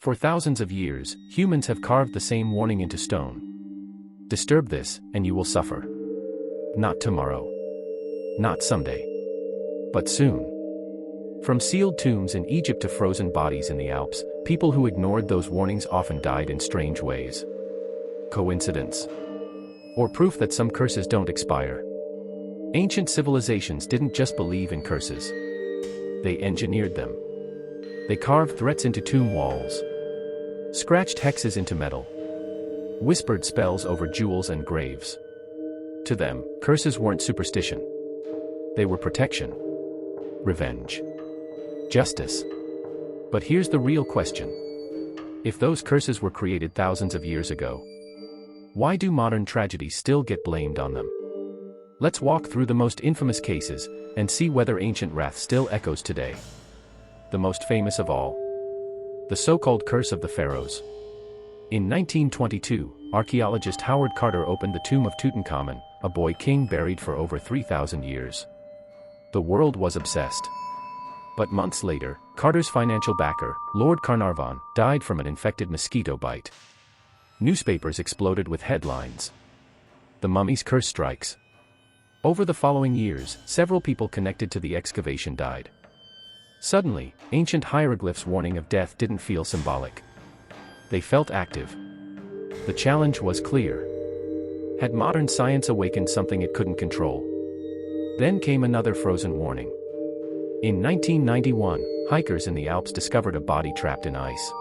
For thousands of years, humans have carved the same warning into stone. Disturb this, and you will suffer. Not tomorrow. Not someday. But soon. From sealed tombs in Egypt to frozen bodies in the Alps, people who ignored those warnings often died in strange ways. Coincidence? Or proof that some curses don't expire? Ancient civilizations didn't just believe in curses. They engineered them. They carved threats into tomb walls, scratched hexes into metal, whispered spells over jewels and graves. To them, curses weren't superstition. They were protection, revenge, justice. But here's the real question. If those curses were created thousands of years ago, why do modern tragedies still get blamed on them? Let's walk through the most infamous cases and see whether ancient wrath still echoes today. The most famous of all, the so-called Curse of the Pharaohs. In 1922, archaeologist Howard Carter opened the tomb of Tutankhamun, a boy king buried for over 3,000 years. The world was obsessed. But months later, Carter's financial backer, Lord Carnarvon, died from an infected mosquito bite. Newspapers exploded with headlines. The mummy's curse strikes. Over the following years, several people connected to the excavation died. Suddenly, ancient hieroglyphs warning of death didn't feel symbolic. They felt active. The challenge was clear. Had modern science awakened something it couldn't control? Then came another frozen warning. In 1991, hikers in the Alps discovered a body trapped in ice.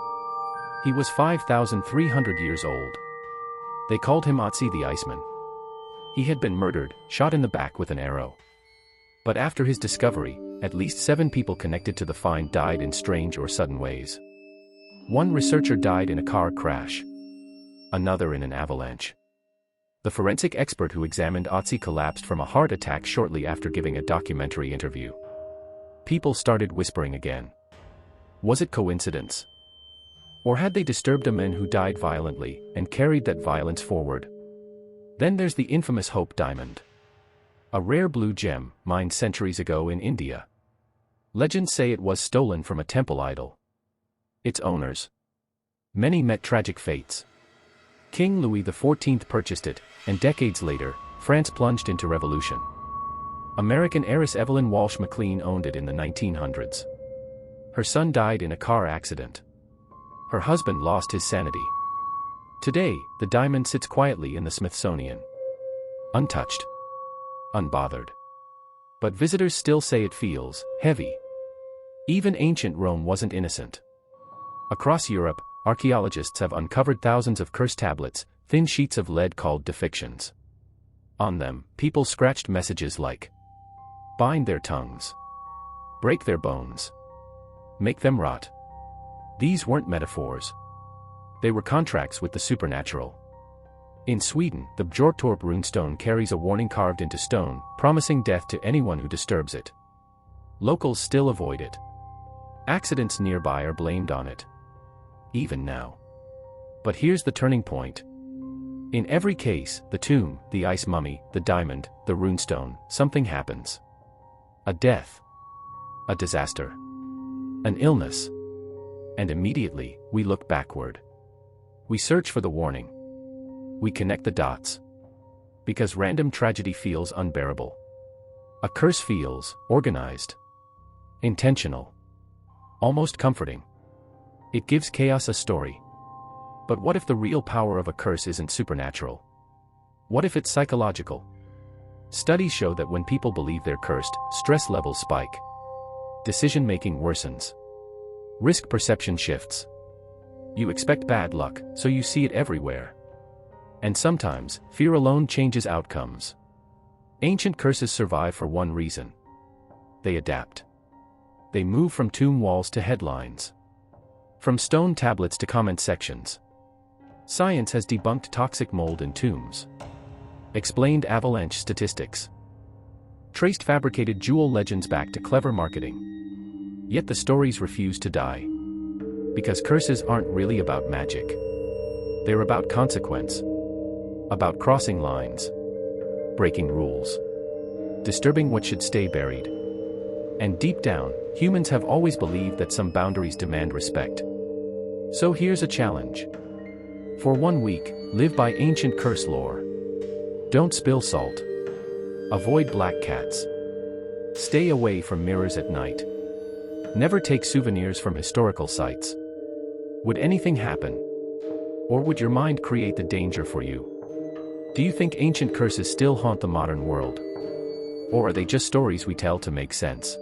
He was 5,300 years old. They called him Otzi the Iceman. He had been murdered, shot in the back with an arrow. But after his discovery, at least 7 people connected to the find died in strange or sudden ways. One researcher died in a car crash. Another in an avalanche. The forensic expert who examined Otzi collapsed from a heart attack shortly after giving a documentary interview. People started whispering again. Was it coincidence? Or had they disturbed a man who died violently and carried that violence forward? Then there's the infamous Hope Diamond. A rare blue gem, mined centuries ago in India. Legends say it was stolen from a temple idol. Its owners. Many met tragic fates. King Louis XIV purchased it, and decades later, France plunged into revolution. American heiress Evelyn Walsh McLean owned it in the 1900s. Her son died in a car accident. Her husband lost his sanity. Today, the diamond sits quietly in the Smithsonian. Untouched. Unbothered. But visitors still say it feels heavy. Even ancient Rome wasn't innocent. Across Europe, archaeologists have uncovered thousands of curse tablets, thin sheets of lead called depictions. On them, people scratched messages like, bind their tongues, break their bones, make them rot. These weren't metaphors. They were contracts with the supernatural. In Sweden, the Bjorktorp runestone carries a warning carved into stone, promising death to anyone who disturbs it. Locals still avoid it. Accidents nearby are blamed on it. Even now. But here's the turning point. In every case, the tomb, the ice mummy, the diamond, the runestone, something happens. A death. A disaster. An illness. And immediately, we look backward. We search for the warning. We connect the dots. Because random tragedy feels unbearable. A curse feels organized. Intentional. Almost comforting. It gives chaos a story. But what if the real power of a curse isn't supernatural? What if it's psychological? Studies show that when people believe they're cursed, stress levels spike. Decision-making worsens. Risk perception shifts. You expect bad luck, so you see it everywhere. And sometimes, fear alone changes outcomes. Ancient curses survive for one reason. They adapt. They move from tomb walls to headlines. From stone tablets to comment sections. Science has debunked toxic mold in tombs. Explained avalanche statistics. Traced fabricated jewel legends back to clever marketing. Yet the stories refuse to die. Because curses aren't really about magic. They're about consequence. About crossing lines. Breaking rules. Disturbing what should stay buried. And deep down, humans have always believed that some boundaries demand respect. So here's a challenge. For 1 week, live by ancient curse lore. Don't spill salt. Avoid black cats. Stay away from mirrors at night. Never take souvenirs from historical sites. Would anything happen? Or would your mind create the danger for you? Do you think ancient curses still haunt the modern world? Or are they just stories we tell to make sense?